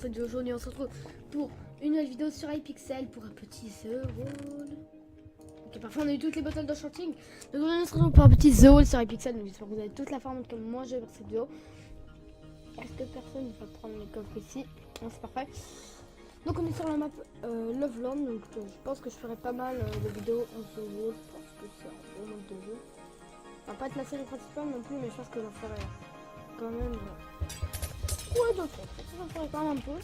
vidéo aujourd'hui. On se retrouve pour une nouvelle vidéo sur iPixel pour un petit The Wall. Ok, parfois on a eu toutes les bottles d'enchanting. Donc on se retrouve pour un petit The Wall sur iPixel. Donc j'espère que vous avez toute la forme comme moi j'ai pour cette vidéo. Est-ce que personne ne va prendre les coffres ici? Non, c'est parfait. Donc on est sur la map Loveland. Donc je pense que je ferai pas mal de vidéos en The Wall parce que c'est un bon mode de jeu. Ça va pas être la série principale non plus, mais je pense que j'en ferai quand même. Ouais, d'autres. Ça ferait quand même un peu.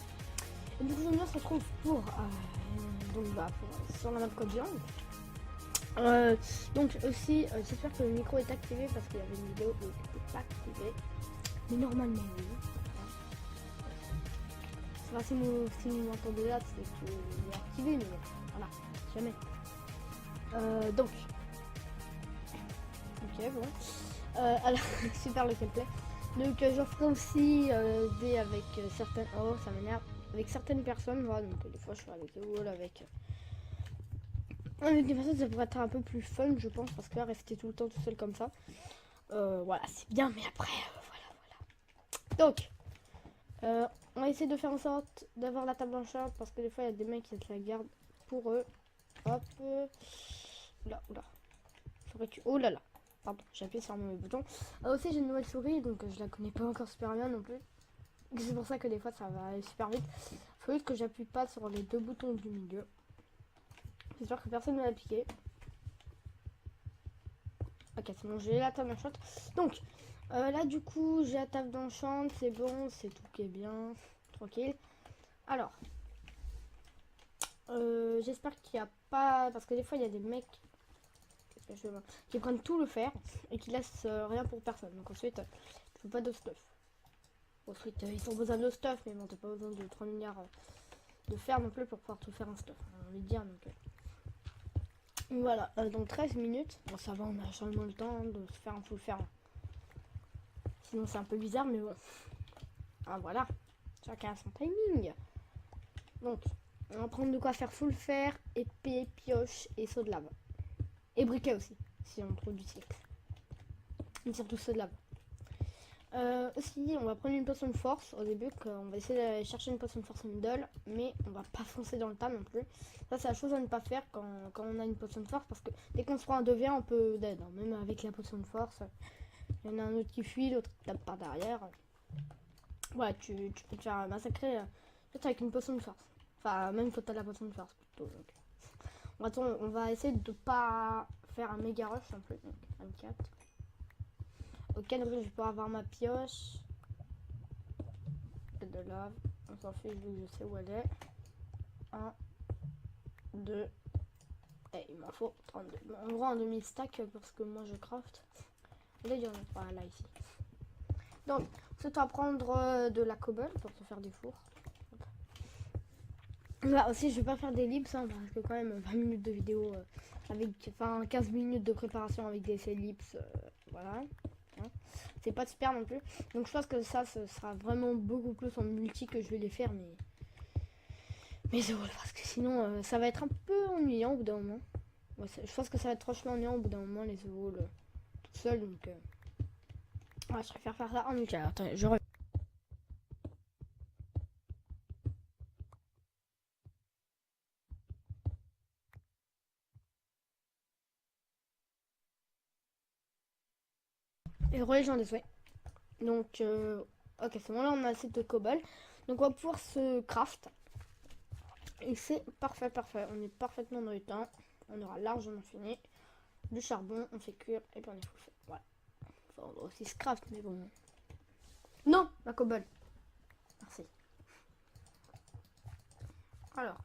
Et du coup, on se retrouve pour, sur la map Code Geass. Donc aussi, j'espère que le micro est activé parce qu'il y avait une vidéo où il n'était pas activé. Mais normalement, oui. C'est pas si vous m'entendez là, c'est qu'il est activé, mais voilà, jamais. Donc, ok, bon. Alors, super le gameplay. Donc j'en ferai aussi des avec certaines... Oh, ça m'énerve. Avec certaines personnes, voilà, donc des fois je ferai avec eux, avec des personnes, ça pourrait être un peu plus fun, je pense, parce que là, rester tout le temps tout seul comme ça, voilà, c'est bien, mais après, voilà. Donc, on va essayer de faire en sorte d'avoir la table en chat, parce que des fois, il y a des mecs qui se la gardent pour eux. Hop, oula, oula. Oh là là. Pardon, j'ai appuyé sur mon bouton. Aussi, j'ai une nouvelle souris, donc je la connais pas encore super bien non plus. C'est pour ça que des fois, ça va aller super vite. Faut juste que j'appuie pas sur les deux boutons du milieu. J'espère que personne ne va piquer. Ok, c'est bon, j'ai la table d'enchant. Donc, là, du coup, j'ai la table d'enchant. C'est bon, c'est tout qui est bien. Tranquille. Alors, j'espère qu'il n'y a pas... Parce que des fois, il y a des mecs qui prennent tout le fer et qui laissent rien pour personne. Donc ensuite, il faut pas de stuff. Ensuite, ils ont besoin de stuff, mais bon, t'as pas besoin de 3 milliards de fer non plus pour pouvoir tout faire un stuff. On va dire, donc... Voilà, donc 13 minutes. Bon, ça va, on a seulement le temps de se faire un full fer. Sinon, c'est un peu bizarre, mais bon. Ah, voilà. Chacun a son timing. Donc, on va prendre de quoi faire full fer, épée, pioche et saut de lave. Et briquet aussi, si on trouve du cycle. Mais surtout saut de lave. Aussi, on va prendre une potion de force au début. On va essayer d'aller chercher une potion de force middle, mais on va pas foncer dans le tas non plus. Ça, c'est la chose à ne pas faire quand on a une potion de force, parce que dès qu'on se prend un 2v, on peut dead. Hein. Même avec la potion de force, il y en a un autre qui fuit, l'autre qui tape par derrière. Ouais, tu peux te faire massacrer peut-être avec une potion de force. Enfin, même quand t'as la potion de force plutôt. Donc. On va essayer de pas faire un méga rush non plus. Donc, 24. Ok, donc je vais pouvoir avoir ma pioche. De lave. On s'en fiche vu que je sais où elle est. 1, 2. Et il m'en faut 32. Bon, on aura un demi-stack parce que moi je craft. Là, il y en a pas là ici. Donc, c'est à prendre de la cobble pour se faire des fours. Là aussi, je vais pas faire des lips hein, parce que quand même 20 minutes de vidéo avec, enfin 15 minutes de préparation avec des ellipses, voilà. Hein. C'est pas super non plus. Donc je pense que ça, ce sera vraiment beaucoup plus en multi que je vais les faire, mais voilà, parce que sinon ça va être un peu ennuyant au bout d'un moment. Ouais, je pense que ça va être franchement ennuyant au bout d'un moment les walls tout seul, donc ouais, je préfère faire ça en multi. Alors, attendez, je reviens. Et relais, j'en désolé. Donc, ok, c'est bon, là on a assez de cobble. Donc on va pouvoir se craft. Et c'est parfait, parfait. On est parfaitement dans le temps. On aura largement fini. Du charbon, on fait cuire et puis on est full fait. Voilà. Enfin, on va aussi se craft, mais bon. Non, ma cobble. Merci. Alors.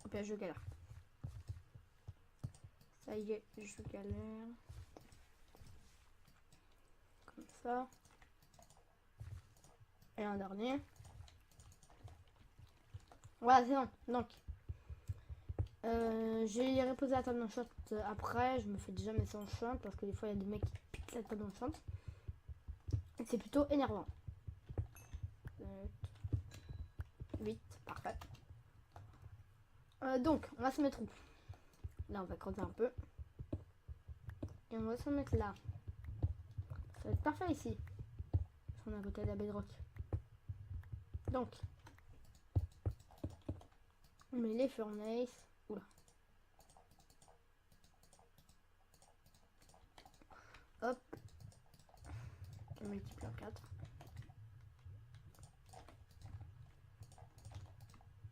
Ok, je galère. Ça y est, je galère. Comme ça. Et un dernier. Voilà, c'est bon. Donc. J'ai reposé la table d'enchant après. Je me fais déjà mes enchants parce que des fois il y a des mecs qui piquent la table d'enchant. C'est plutôt énervant. 8, parfait. Donc, on va se mettre où? Là, on va creuser un peu. Et on va se mettre là. Ça va être parfait ici. On est à côté de la bedrock. Donc, on met les furnaces. Oula. Hop. On multiplie en 4.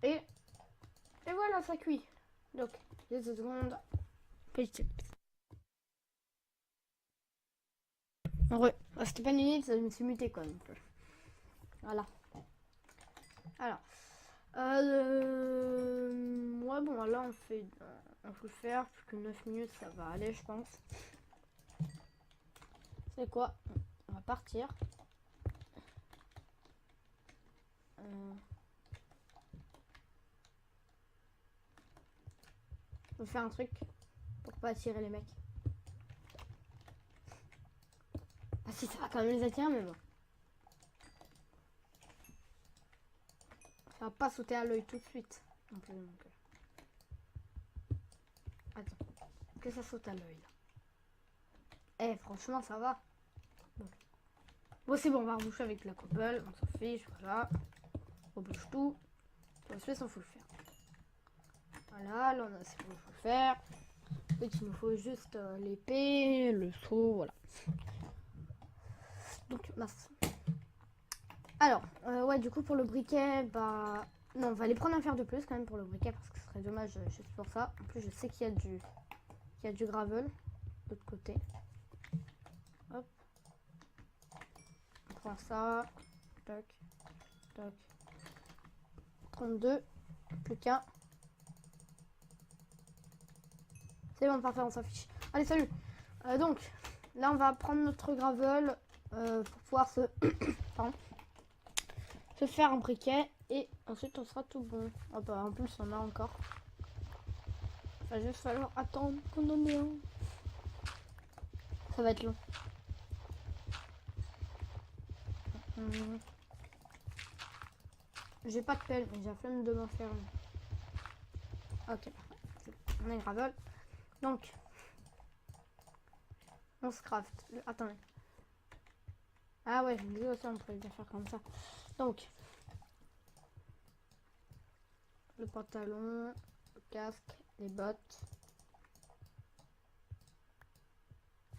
Et voilà, ça cuit. Donc, 2 secondes. Petite. En vrai, c'était pas une minute, ça me suis muté quoi. Donc, voilà. Alors. Ouais, bon, là on fait. On peut le faire. Plus que 9 minutes, ça va aller, je pense. C'est quoi? On va partir. On va faire un truc pour pas attirer les mecs. Ah si, ça va quand même les attirer, mais bon. Ça va pas sauter à l'œil tout de suite. Non plus, donc. Attends. Que ça saute à l'œil là. Eh, franchement, ça va. Bon, c'est bon, on va reboucher avec la cobble. On s'en fiche, voilà. On rebouche tout. Ensuite, on faut le faire. Voilà, là, on a ce qu'il faut faire. Ensuite, il nous faut juste l'épée, le seau, voilà. Donc, mince. Alors, ouais, du coup, pour le briquet, bah... Non, on va aller prendre un fer de plus quand même pour le briquet parce que ce serait dommage juste pour ça. En plus, je sais qu'il y a du gravel de l'autre côté. Hop. On prend ça. Toc. Toc. 32. Plus qu'un. C'est bon, parfait, on s'affiche. Allez, salut. Donc, là, on va prendre notre gravel pour pouvoir se... Pardon. Se faire un briquet. Et ensuite, on sera tout bon. Ah bah, en plus, on a encore. Il va juste falloir attendre qu'on en ait un. Ça va être long. J'ai pas de pelle, mais j'ai la flemme de m'en faire une. Ok, parfait. On a une gravel. Donc, on se craft. Attendez. Ah ouais, je me disais aussi, on pourrait bien faire comme ça. Donc, le pantalon, le casque, les bottes.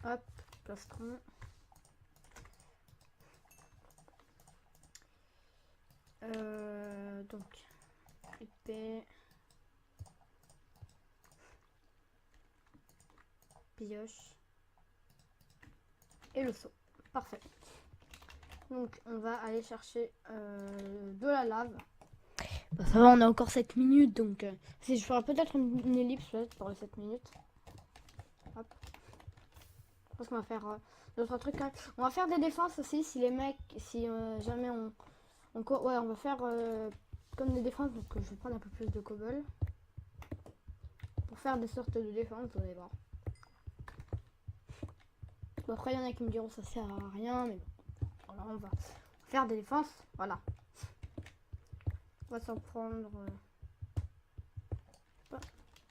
Hop, plastron. Donc, épée. Pioche. Et le seau. Parfait. Donc, on va aller chercher de la lave. Bah, ça va, on a encore 7 minutes, donc si je ferai peut-être une ellipse pour les 7 minutes. Hop. Je pense qu'on va faire d'autres trucs quand même. On va faire des défenses aussi si les mecs, si jamais on ouais, on va faire comme des défenses, donc je vais prendre un peu plus de cobble pour faire des sortes de défenses, vous allez voir. Bon, après il y en a qui me diront ça sert à rien, mais bon, alors on va faire des défenses, voilà. On va s'en prendre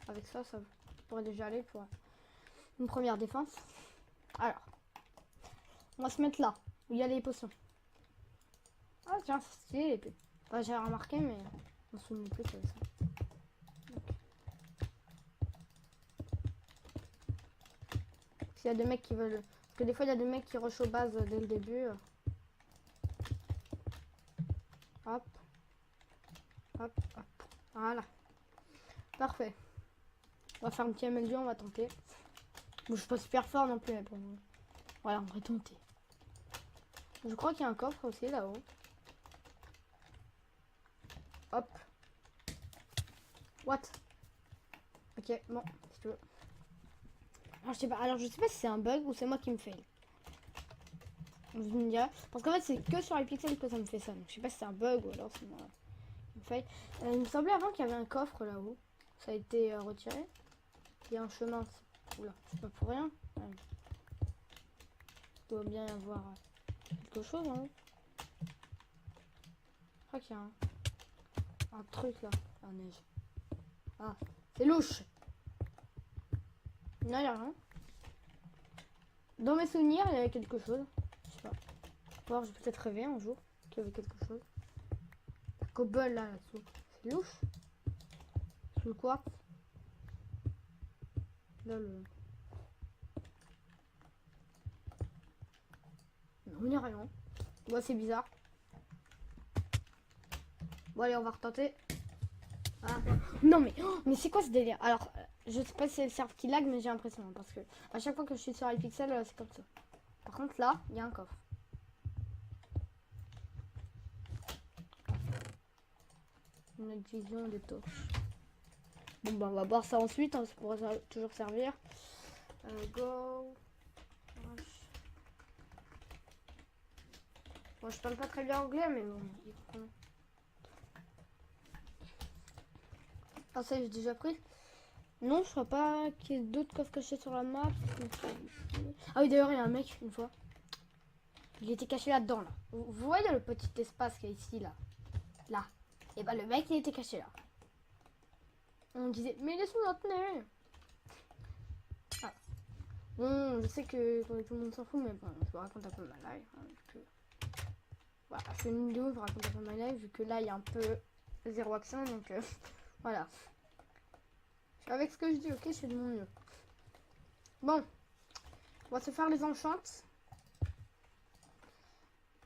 avec ça, ça pourrait déjà aller pour une première défense. Alors, on va se mettre là où il y a les potions. Ah tiens, c'est stylé l'épée. Enfin, j'ai remarqué, mais on se souvient plus avec ça. S'il y a des mecs qui veulent... Parce que des fois, il y a des mecs qui rushent aux bases dès le début. Hop. Hop, hop. Voilà. Parfait. On va faire un petit MLG, on va tenter. Bon, je suis pas super fort non plus, mais bon. Voilà, on va tenter. Je crois qu'il y a un coffre aussi là-haut. Hop. What? Ok, bon, si tu veux. Alors je sais pas si c'est un bug ou c'est moi qui me fail. Vous me direz. Parce qu'en fait c'est que sur les pixels que ça me fait ça. Donc je sais pas si c'est un bug ou alors c'est moi qui me fail. Il me semblait avant qu'il y avait un coffre là-haut. Ça a été retiré. Il y a un chemin. Oula, c'est pas pour rien. Ouais. Il doit bien y avoir quelque chose hein. Je crois qu'il y a un truc là. La neige. Ah, c'est louche. Non, il n'y a rien. Dans mes souvenirs, il y avait quelque chose. Je sais pas. Ou alors j'ai peut-être rêvé un jour qu'il y avait quelque chose. cobble là-dessous. C'est louche. Sous le quartz. Là, le... Non, il n'y a rien. Ouais, c'est bizarre. Bon, allez, on va retenter. Ah. Non, mais c'est quoi ce délire? Alors, je sais pas si c'est le serveur qui lag, mais j'ai l'impression. Hein, parce que à chaque fois que je suis sur iPixel, c'est comme ça. Par contre, là, il y a un coffre. Une autre vision des torches. Bon, bah, on va voir ça ensuite. Hein, ça pourra toujours servir. Go. Bon, je parle pas très bien anglais, mais bon. Ah, ça, j'ai déjà pris. Non, je crois pas qu'il y ait d'autres coffres cachés sur la map. Ah oui, d'ailleurs, il y a un mec, une fois. Il était caché là-dedans, là. Vous voyez le petit espace qu'il y a ici, là. Là. Et bah, le mec, il était caché là. On disait, mais laisse-nous notre nez. Ah. Bon, je sais que tout le monde s'en fout, mais bon, je vous raconte un peu ma life. Hein, voilà, je fais une vidéo, je vous raconte un peu ma life, vu que là, il y a un peu zéro action, donc voilà. Avec ce que je dis, ok, je fais de mon mieux. Bon, on va se faire les enchantes.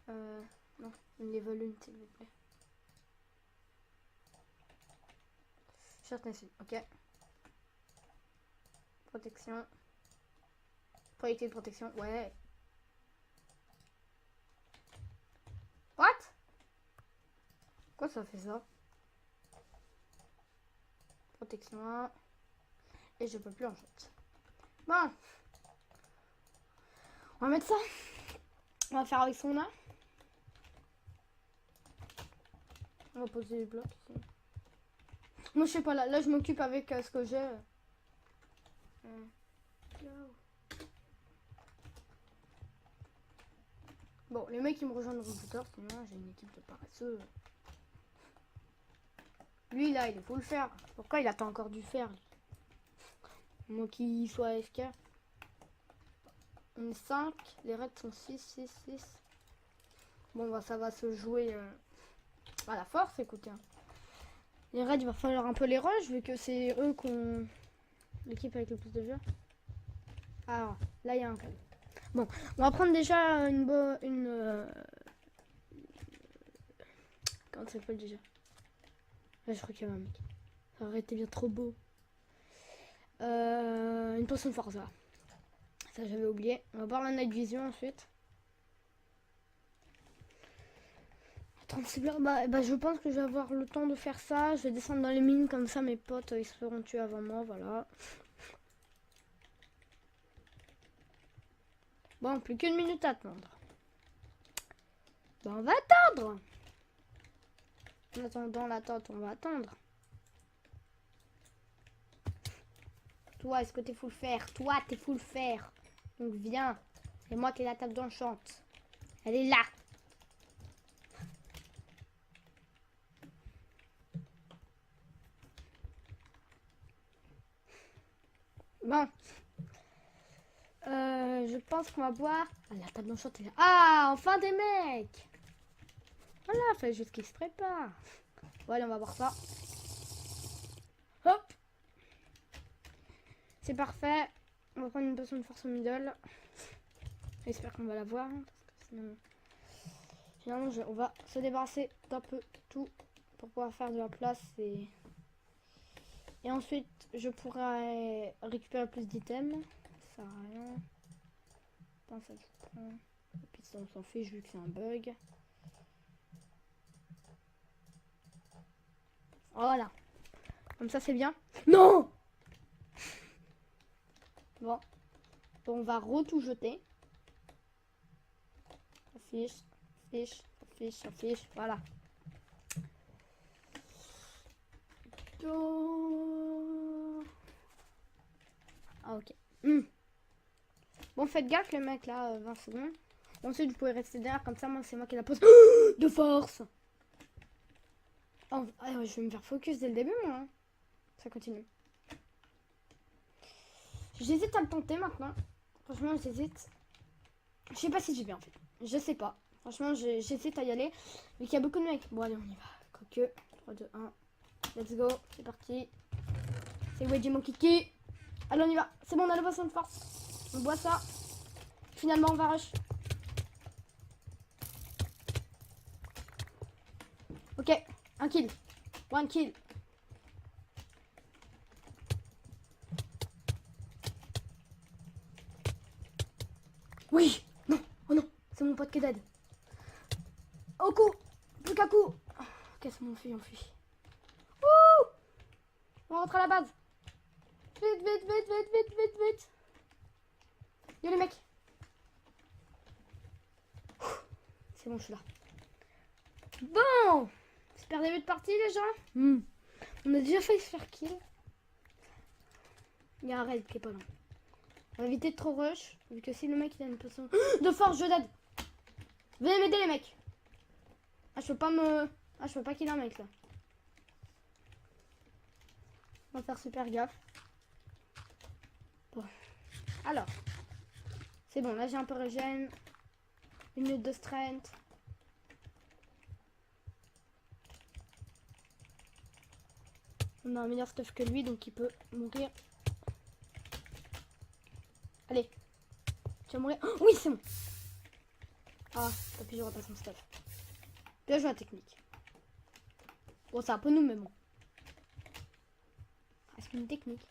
Non, une level 1, s'il vous plaît. Short ici, ok. Protection. Projeté de protection, ouais. What? Quoi ça fait ça? Protection 1. Et je peux plus en shot. Bon. On va mettre ça. On va faire avec son a. On va poser les blocs ici. Moi je sais pas, là je m'occupe avec ce que j'ai. Bon, les mecs ils me rejoindront plus tard, sinon j'ai une équipe de paresseux. Lui là, il faut le faire. Pourquoi il attend encore du fer? Moi qui soit AFK. On est 5, les raids sont 6, 6, 6. Bon bah ça va se jouer à la force, écoutez. Hein. Les raids, il va falloir un peu les rush, vu que c'est eux qu'on... L'équipe avec le plus de vieux. Ah, là il y a un cas. Bon, on va prendre déjà une comment ça s'appelle déjà? Là, je crois qu'il y a un mec. Ça aurait été bien trop beau. Une potion de force, là. Ça, j'avais oublié. On va voir la night vision ensuite. 36 blocs. Bah, je pense que je vais avoir le temps de faire ça. Je vais descendre dans les mines comme ça. Mes potes, ils se feront tuer avant moi. Voilà. Bon, plus qu'une minute à attendre. Bah, on va attendre. En attendant l'attente, on va attendre. Toi, est-ce que t'es full fer? Toi, t'es full fer. Donc viens. C'est moi qui ai la table d'enchante. Elle est là. Bon. Je pense qu'on va boire. Ah, la table d'enchante est là. Ah, enfin des mecs. Voilà, fallait juste qu'ils se préparent. Bon, allez, on va voir ça. Hop. C'est parfait. On va prendre une potion de force au middle. J'espère qu'on va la voir. Parce que sinon, on va se débarrasser d'un peu tout pour pouvoir faire de la place. Et ensuite, je pourrai récupérer plus d'items. Ça sert à rien. Attends, ça je prends. Et puis ça, on s'en fiche vu que c'est un bug. Voilà. Comme ça, c'est bien. Non! Bon. Donc, on va tout jeter. Affiche, affiche, affiche, affiche. Voilà. Ah, ok. Bon, faites gaffe, les mecs, là, 20 secondes. Ensuite, vous pouvez rester derrière, comme ça, moi, c'est moi qui la pose. De force! Oh, je vais me faire focus dès le début, moi. Hein. Ça continue. J'hésite à le tenter maintenant. Franchement, j'hésite. Je sais pas si j'ai bien fait. Je sais pas. Franchement, j'hésite à y aller. Vu qu'il y a beaucoup de mecs. Bon, allez, on y va. que 3, 2, 1. Let's go. C'est parti. C'est Wedgie mon kiki. Allez, on y va. C'est bon, on a la potion de force. On boit ça. Finalement, on va rush. Ok, un kill. One kill. Oui. Non. Oh non. C'est mon pote qui est dead. Au coup. Plus qu'un coup. Ok, c'est bon, on fuit, on fuit. Ouh. On rentre à la base. Vite, vite, vite, vite, vite, vite, vite. Yo les mecs. C'est bon, je suis là. Bon. Super début de partie les gens. On a déjà failli se faire kill. Il y a un raid qui est pas loin. On va éviter de trop rush. Vu que si le mec il a une potion de force, je dead. Venez m'aider les mecs. Ah je peux pas me... Ah je peux pas kill un mec là. On va faire super gaffe. Bon. Alors. C'est bon, là j'ai un peu régène. 1 minute de strength. On a un meilleur stuff que lui, donc il peut mourir. Allez. Tu vas mourir. Oh, oui, c'est bon. Ah, tant pis, j'aurai pas son stuff. Bien joué à la technique. Bon, c'est un peu nous, mais bon. Est-ce qu'une technique?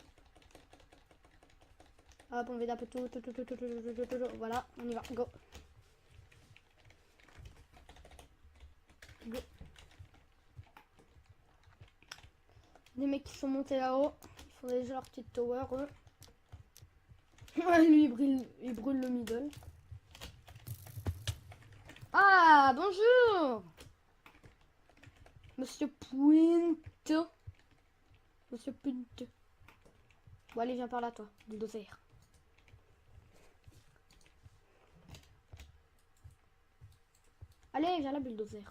Hop, on vide un peu tout. Voilà, on y va. Go. Go. Les mecs qui sont montés là-haut, ils font déjà leur petite tower, eux. Lui, il brûle le middle. Ah, bonjour Monsieur Pointe. Monsieur Pointe. Bon, allez, viens par là, toi, bulldozer. Allez, viens là, bulldozer.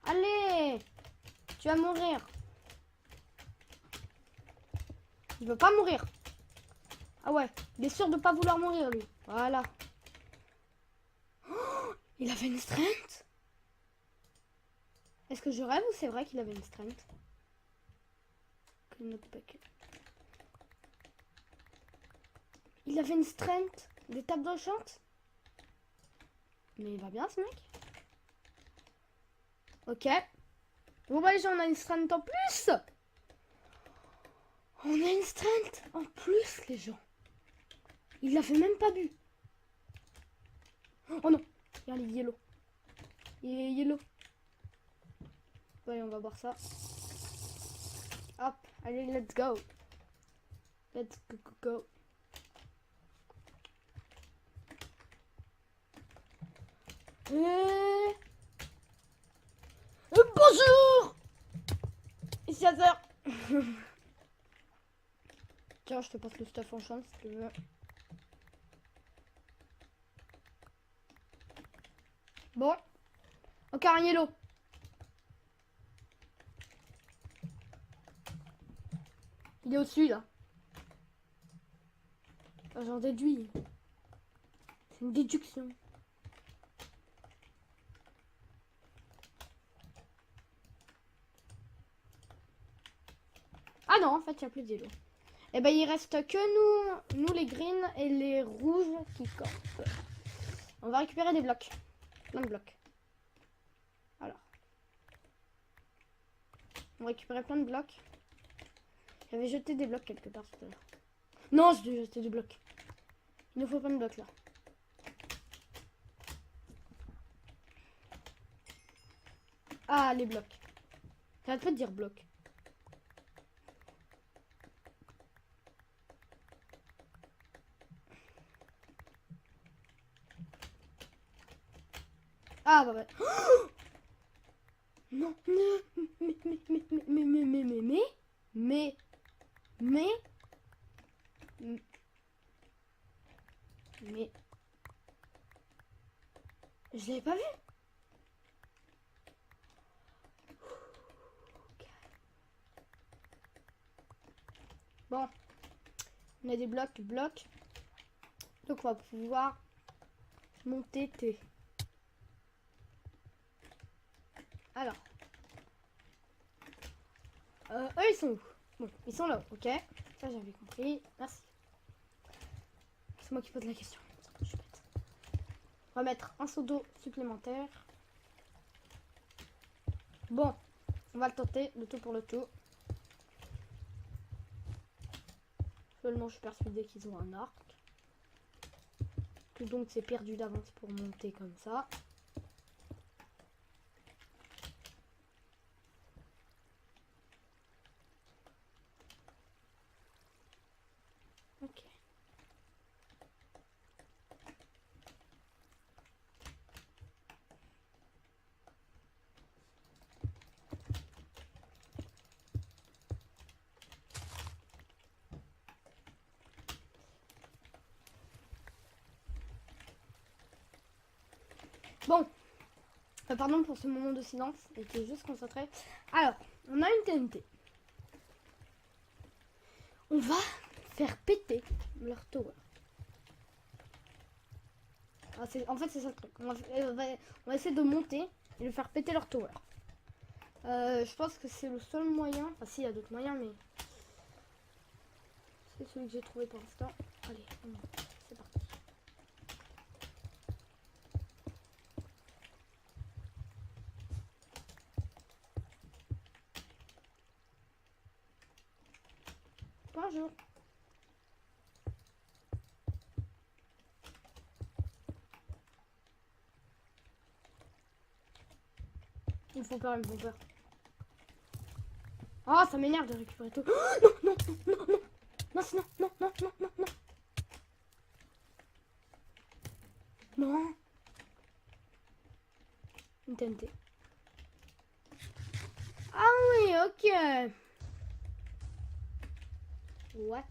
Allez, tu vas mourir. Il veut pas mourir. Ah ouais, il est sûr de pas vouloir mourir, lui. Voilà. Oh, il avait une strength. Est-ce que je rêve ou c'est vrai qu'il avait une strength? Il avait une strength. Des tables d'enchant. Mais il va bien ce mec. Ok. Bon bah les gens, on a une strength en plus. On a une strength en plus les gens. Il l'avait même pas bu. Oh non. Regarde les yellow. Il est yellow. Ouais, on va boire ça. Hop. Allez, let's go. Let's go, go, go. Bonjour. Ici Azer. Tiens, je te passe le stuff en chance si tu veux. Bon. Encore un yellow. Il est au-dessus là. Enfin, j'en déduis. C'est une déduction. Ah non, en fait, il n'y a plus de yellow. Et ben, il reste que nous les greens et les rouges qui campent. On va récupérer des blocs. Plein de blocs. Alors. On va récupérer plein de blocs. J'avais jeté des blocs quelque part tout à l'heure. Non, j'ai jeté des blocs. Il nous faut plein de blocs là. Ah, les blocs. J'arrête pas de dire blocs. Ah, bah ouais. Oh non, mais, je l'avais pas vu. Bon, on a des blocs, donc on va pouvoir monter T. Alors, Eux, ils sont où? Bon, ils sont là, ok. Ça, j'avais compris. Merci. C'est moi qui pose la question. Je suis bête. On va mettre un seau d'eau supplémentaire. Bon, on va le tenter, le tout pour le tout. Seulement, je suis persuadée qu'ils ont un arc. Que donc, c'est perdu d'avance pour monter comme ça. Ok. Bon, pardon pour ce moment de silence, j'étais juste concentré. Alors, on a une TNT. On va faire péter leur tower. Ah, en fait, c'est ça le truc. On va essayer de monter et de faire péter leur tower. Je pense que c'est le seul moyen. Enfin, si, il y a d'autres moyens, mais c'est celui que j'ai trouvé pour l'instant. Allez, c'est parti. Bonjour. Ils me font peur, ils me font peur. Ah, ça m'énerve de récupérer tout. Oh, non, non, non, non, non. Non, sinon, non, non, non, non, non. Non. Une TNT. Ah oui, ok. What?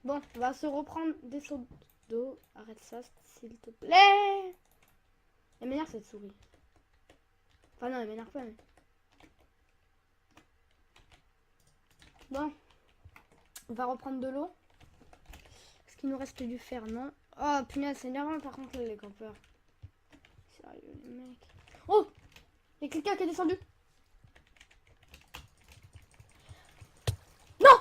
Bon, on va se reprendre des seaux d'eau. Arrête ça, s'il te plaît. Elle m'énerve cette souris. Enfin non, elle m'énerve pas, mais... Bon. On va reprendre de l'eau. Est-ce qu'il nous reste du fer? Non. Oh punaise, c'est énervant par contre les campeurs. Sérieux les mecs. Oh, il y a quelqu'un qui est descendu. Non.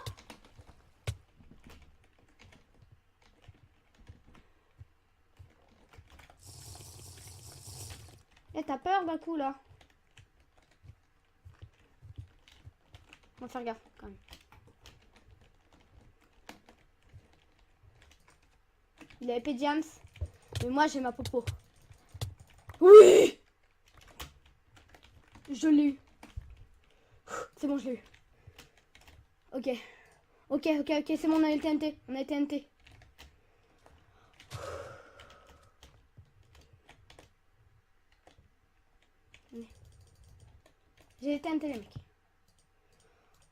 Eh, t'as peur d'un coup là? On va faire gaffe quand même. Il a épée James. Mais moi j'ai ma popo. Oui. Je l'ai eu. C'est bon, je l'ai eu. Ok. Ok, ok, ok, c'est bon, on a le TNT. On a le TNT. J'ai les TNT, les mecs.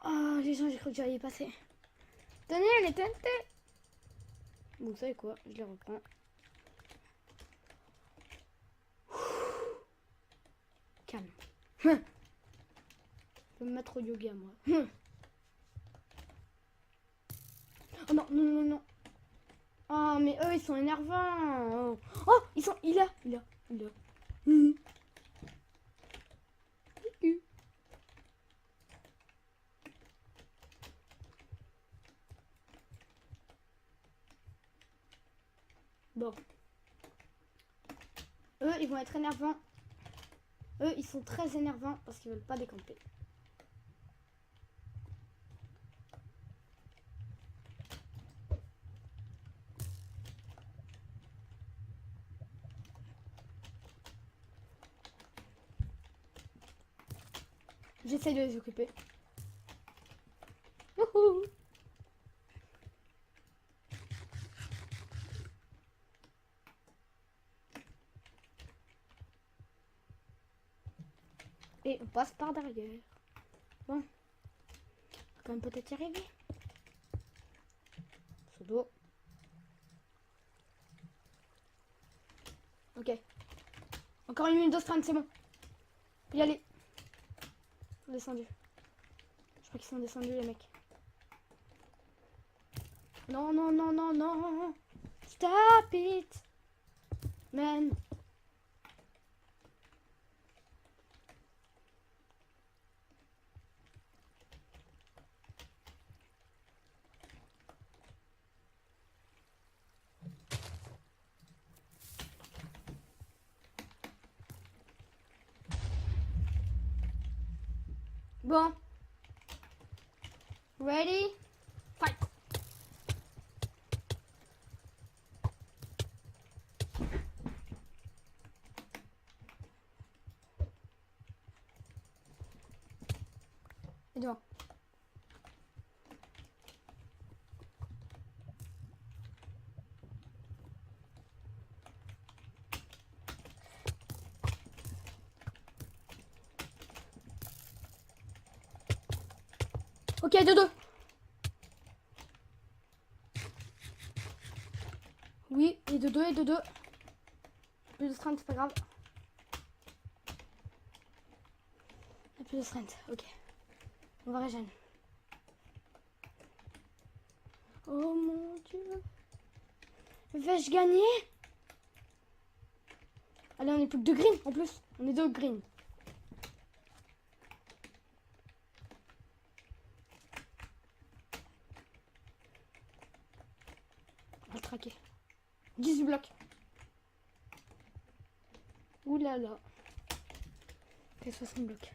Oh, les gens, j'ai cru que j'allais y passer. Tenez, les TNT. Bon, vous savez quoi? Je les reprends. Calme. Je peux me mettre au yoga, moi. Oh non, non, non, non. Oh, mais eux, ils sont énervants. Oh, ils sont... Il a. Bon. Eux, ils vont être énervants. Eux, ils sont très énervants parce qu'ils veulent pas décamper. J'essaye de les occuper. Youhou. Et on passe par derrière. Bon. On va quand même peut-être y arriver. Seau d'eau. Ok. Encore une minute de strand, c'est bon. Y aller. Ils sont descendus. Je crois qu'ils sont descendus, les mecs. Non, non, non, non, non. Stop it. Man. Bon. Ready? Fight. Et devant. Ok, 2-2. Oui, et 2-2, et 2-2. Plus de strength, c'est pas grave. Et plus de strength, ok. On va régénérer. Oh mon dieu. Vais-je gagner? Allez, on est plus que 2 green en plus. On est 2 green. On va le traquer. 18 blocs. Ouh là là. Fait 60 blocs.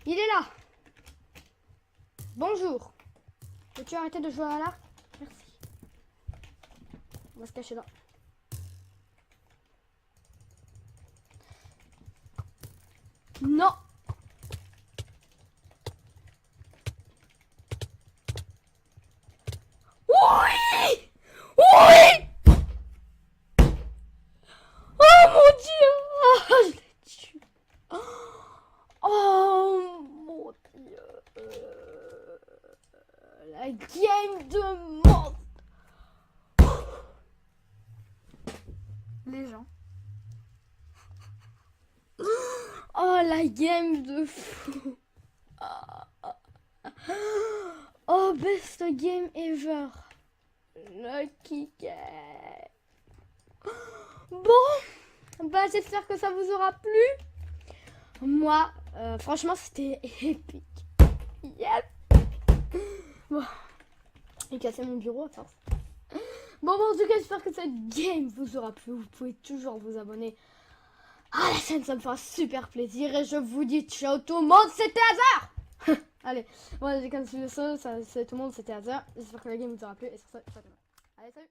Il est là. Bonjour. Peux-tu arrêter de jouer à l'arc? Merci. On va se cacher là. Non. Oui. Oui. Oh mon dieu. Oh, je l'ai tué. Oh mon dieu. La game de mort. Les gens. Oh la game de fou. Oh best game ever. Lucky game. Bon, bah j'espère que ça vous aura plu. Moi, franchement c'était épique. Yes. Bon, j'ai cassé mon bureau à force. Bon, en tout cas j'espère que cette game vous aura plu. Vous pouvez toujours vous abonner à la chaîne, ça me fera super plaisir. Et je vous dis ciao tout le monde, c'était Hasard. Allez, bon, j'ai comme ça, c'est tout le monde, c'était Hasard. J'espère que la game vous aura plu. Et sur ça, allez, salut.